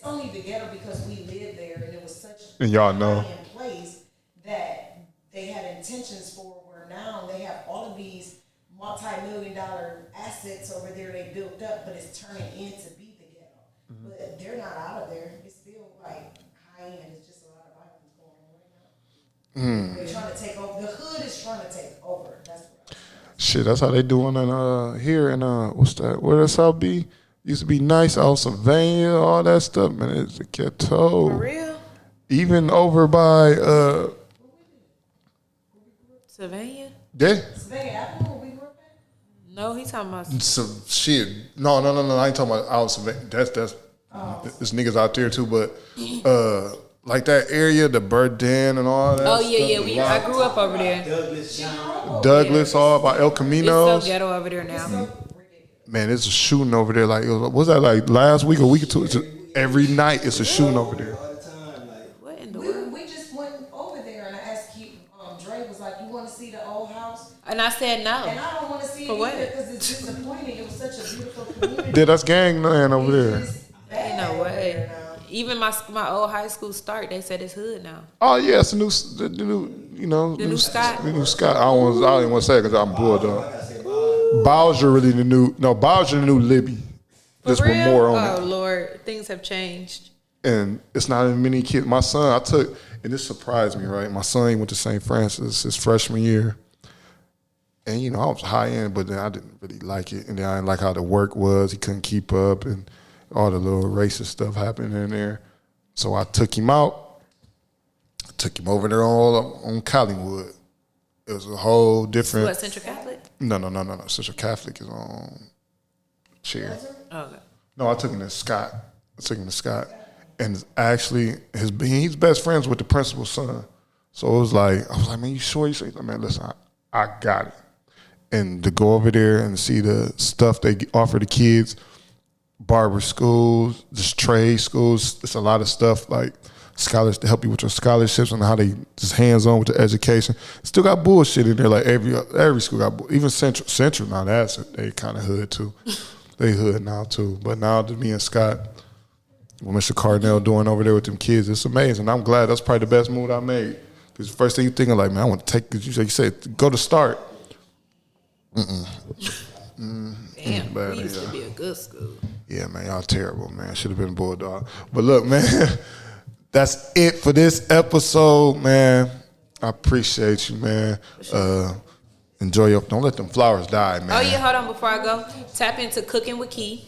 C: only the ghetto because we live there and it was such
A: and y'all know.
C: a high-end place that they had intentions for where now they have all of these multi-million-dollar assets over there they built up, but it's turning in to be the ghetto. But they're not out of there. It's still like high end. It's just a lot of violence going on right now. They're trying to take over. The hood is trying to take over. That's what
A: Shit, that's how they doing in here in what's that? Where the South be? Used to be nice out Seyvn, all that stuff, man. It's a ghetto.
B: For real?
A: Even over by
B: Sylvania?
A: yeah.
C: Savannah Avenue, where we grew up at?
B: No, he talking about.
A: So shit. No. I ain't talking about out Seyvn. That's there's niggas out there too, but like that area, the Burden and all that.
B: Oh yeah,
A: stuff,
B: yeah. I grew up over there.
A: Douglas, all by El Camino.
B: It's so ghetto over there now.
A: Man, it's a shooting over there. Like, was that like last week or week or two? Every night it's a shooting over there.
B: What in the world?
C: We just went over there and I asked you, Dre was like, you want to see the old house?
B: And I said no.
C: And I don't want to see it
B: For what?
C: either because it's disappointing. It was such a beautiful community.
A: Yeah, that's gangland over there.
B: Ain't no way. Even my old high school start, they said it's hood now.
A: Oh yeah, it's the new
B: new Scott.
A: The new Scott. I don't even want to say it because I'm bulldog. Bowser really the new. No, Bowser the new Libby. Just with more on it.
B: Oh Lord, things have changed.
A: And it's not as many kids. My son, and this surprised me, right? My son, he went to St. Francis his freshman year. And, I was high end, but then I didn't really like it. And then I didn't like how the work was. He couldn't keep up, and all the little racist stuff happened in there. So I took him out. Took him over there on Collingwood. It was a whole different.
B: What, Central Catholic?
A: No. Central Catholic is on Chair.
B: Oh, okay.
A: No, I took him to Scott. And actually, he's best friends with the principal's son. So it was like, I was like, man, you sure? He's like, man, listen, I got it. And to go over there and see the stuff they offer the kids, barber schools, just trade schools, it's a lot of stuff like scholars to help you with your scholarships and how they just hands-on with the education. Still got bullshit in there, like every school got even Central now, they kind of hood too. They hood now too. But now to me and Scott, what Mr. Cardinal doing over there with them kids, it's amazing. I'm glad that's probably the best move I made. Because the first thing you thinking like, man, I want to take, because you said, go to start.
B: Damn, we used to be a good school.
A: Yeah, man, y'all terrible, man. Should have been Bulldog. But look, man, that's it for this episode, man. I appreciate you, man. Enjoy don't let them flowers die, man.
B: Oh yeah, hold on before I go. Tap into Cooking with Key.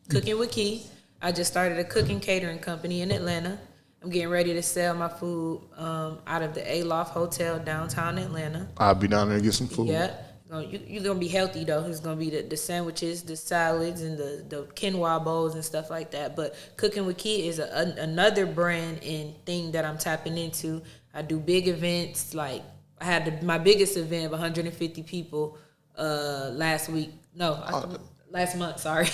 B: Cooking with Key. I just started a cooking catering company in Atlanta. I'm getting ready to sell my food out of the Aloft Hotel downtown Atlanta.
A: I'll be down there and get some food.
B: Yeah. You're going to be healthy, though. It's going to be the sandwiches, the salads, and the quinoa bowls and stuff like that. But Cooking with Key is another brand and thing that I'm tapping into. I do big events. Like, I had my biggest event of 150 people last month, sorry.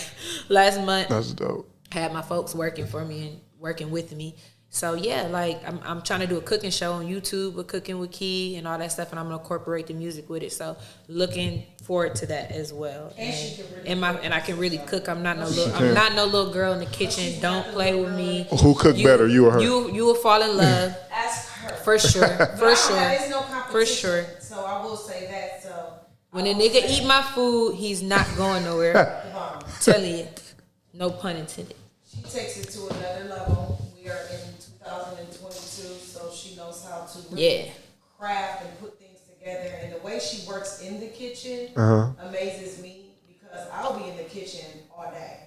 B: Last month.
A: That's dope.
B: Had my folks working for me and working with me. So yeah, like I'm trying to do a cooking show on YouTube with Cooking with Key and all that stuff, and I'm gonna incorporate the music with it. So looking forward to that as well. And I can really cook. I'm not no little girl in the kitchen. Don't play with me.
A: Who cook better, you or her?
B: You will fall in love.
C: Ask her.
B: For sure. For sure.
C: There's no competition.
B: For sure.
C: So I will say that. So
B: when a nigga eat my food, he's not going nowhere. Telling you, no pun intended.
C: She takes it to another level. We are in 2022, so she knows how to really craft and put things together. And the way she works in the kitchen amazes me because I'll be in the kitchen all day.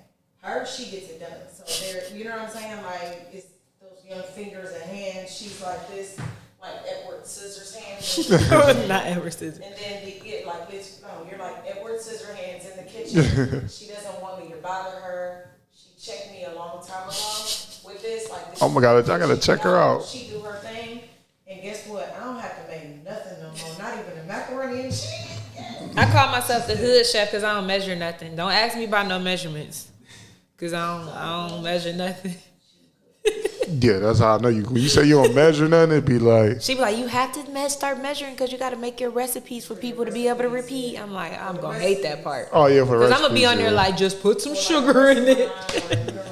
C: She gets it done. So there, you know what I'm saying? Like it's those young fingers and hands. She's like this, like Edward Scissors hands.
B: Not Edward Scissors.
C: And then you're like Edward Scissorhands in the kitchen. She doesn't want me to bother her. She checked me a long time ago with this. Like this.
A: Oh my God, I gotta check her out.
C: She do her thing, and guess what? I don't have to make nothing no more. Not even the macaroni and cheese.
B: I call myself the hood chef because I don't measure nothing. Don't ask me about no measurements because I don't measure nothing.
A: Yeah, that's how I know you. When you say you don't measure nothing, it'd be like...
B: She be like, you have to start measuring because you got to make your recipes for people to be able to repeat. I'm like, I'm going to hate that part.
A: Oh, yeah, for recipes.
B: Because I'm going to be on there like, just put some sugar in it.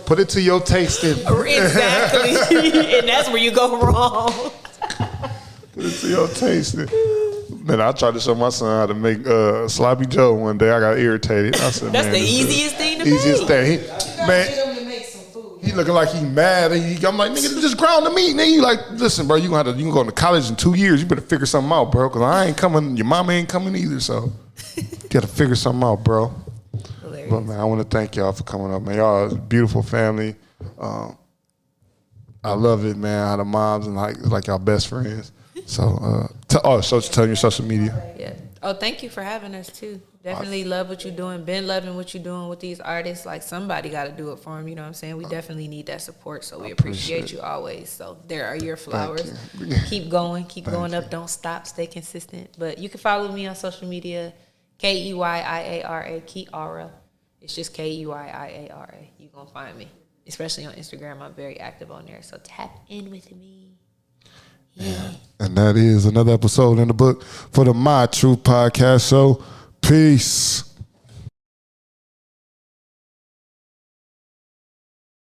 A: Put it to your tasting.
B: Exactly. And that's where you go wrong.
A: Put it to your tasting. Man, I tried to show my son how to make sloppy Joe one day. I got irritated. I said,
B: That's
A: man,
B: the easiest thing to make.
A: Easiest thing. Man,
C: Get him to make some food.
A: he looking like he mad. I'm like, nigga, just ground the meat. Nigga, you like, listen, bro, you can go to college in 2 years. You better figure something out, bro, because I ain't coming. Your mama ain't coming either, so you got to figure something out, bro.
B: Hilarious.
A: But, man, I want to thank y'all for coming up, man. Y'all a beautiful family. I love it, man, how the moms and like y'all best friends. So, tell your social media.
B: Yeah. Oh, thank you for having us too. Definitely love what you're doing. Been loving what you're doing with these artists. Like somebody got to do it for them. You know what I'm saying? We definitely need that support. So we appreciate you always. So there are your flowers. Keep going up. Don't stop. Stay consistent. But you can follow me on social media. Keyiara. Keyiara. It's just Keyiara. You gonna find me. Especially on Instagram, I'm very active on there. So tap in with me. Yeah.
A: And that is another episode in the book for the My Truth Podcast Show. Peace.